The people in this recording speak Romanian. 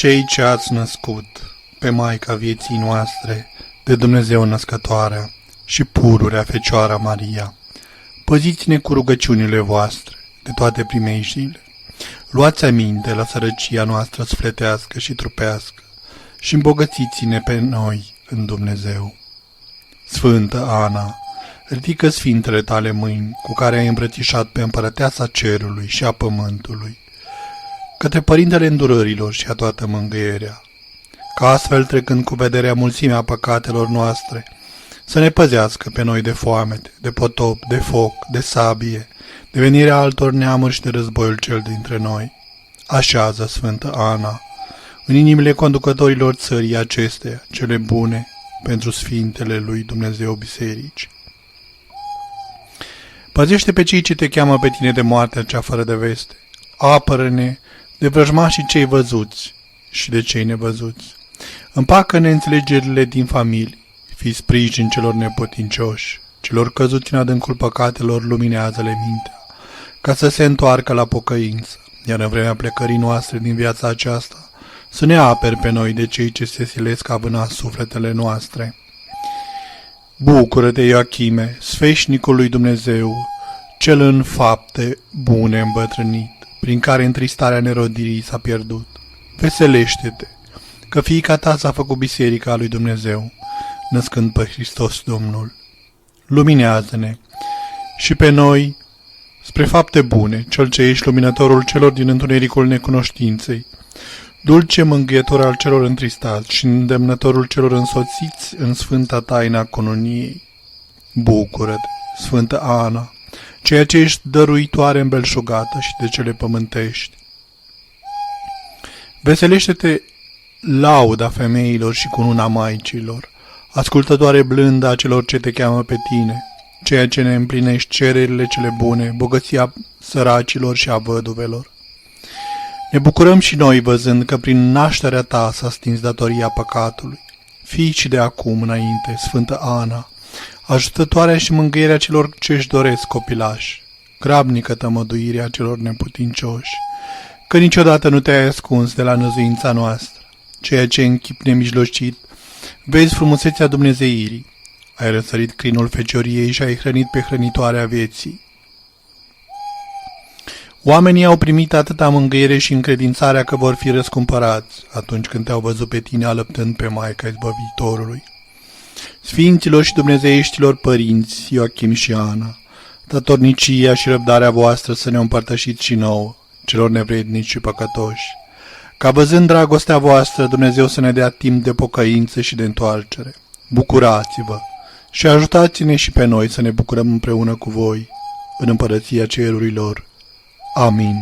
cei ce ați născut pe Maica vieții noastre, de Dumnezeu născătoarea și pururea Fecioara Maria, păziți-ne cu rugăciunile voastre de toate primejdiile. Luați aminte la sărăcia noastră sufletească și trupească și îmbogățiți-ne pe noi în Dumnezeu. Sfântă Ana, ridică sfintele tale mâini cu care ai îmbrățișat pe împărăteasa cerului și a pământului, către Părintele îndurărilor și a toată mângâierea, ca astfel, trecând cu vederea mulțimea păcatelor noastre, să ne păzească pe noi de foamete, de potop, de foc, de sabie, de venirea altor neamuri și de războiul cel dintre noi. Așează, Sfântă Ana, în inimile conducătorilor țării acesteia, cele bune, pentru sfintele lui Dumnezeu biserici. Păzește pe cei ce te cheamă pe tine de moartea cea fără de veste. Apără-ne de vrăjmașii cei văzuți și de cei nevăzuți. Împacă neînțelegerile din familie, fii sprijin celor neputincioși, celor căzuți în adâncul păcatelor luminează-le mintea, ca să se întoarcă la pocăință, iar în vremea plecării noastre din viața aceasta, să ne aperi pe noi de cei ce se silesc a vâna sufletele noastre. Bucură-te, Ioachime, sfeșnicul lui Dumnezeu, cel în fapte bune îmbătrânit, prin care întristarea nerodirii s-a pierdut. Veselește-te, că fiica ta s-a făcut biserica lui Dumnezeu, născând pe Hristos Domnul. Luminează-ne și pe noi spre fapte bune, cel ce ești luminătorul celor din întunericul necunoștinței, dulce mângâietor al celor întristați și îndemnătorul celor însoțiți în sfânta taina cununiei. Bucură-te, Sfântă Ana, ceea ce ești dăruitoare îmbelșugată și de cele pământești. Veselește-te, lauda femeilor și cununa maicilor, ascultătoare blândă a celor ce te cheamă pe tine, ceea ce ne împlinești cererile cele bune, bogăția săracilor și a văduvelor. Ne bucurăm și noi văzând că prin nașterea ta s-a stins datoria păcatului. Fii și de acum înainte, Sfântă Ana, ajutătoarea și mângâierea celor ce își doresc copilași, grabnică tămăduirea celor neputincioși, că niciodată nu te-ai ascuns de la năzuința noastră, ceea ce în chip nemijlocit vezi frumusețea dumnezeirii, ai răsărit crinul fecioriei și ai hrănit pe hrănitoarea vieții. Oamenii au primit atâta mângâiere și încredințarea că vor fi răscumpărați atunci când te-au văzut pe tine alăptând pe Maica Izbăvitorului. Sfinților și dumnezeieștilor părinți, Ioachim și Ana, datornicia și răbdarea voastră să ne împărtășiți și nouă, celor nevrednici și păcătoși, ca văzând dragostea voastră, Dumnezeu să ne dea timp de pocăință și de întoarcere. Bucurați-vă și ajutați-ne și pe noi să ne bucurăm împreună cu voi în împărăția cerurilor. Amin.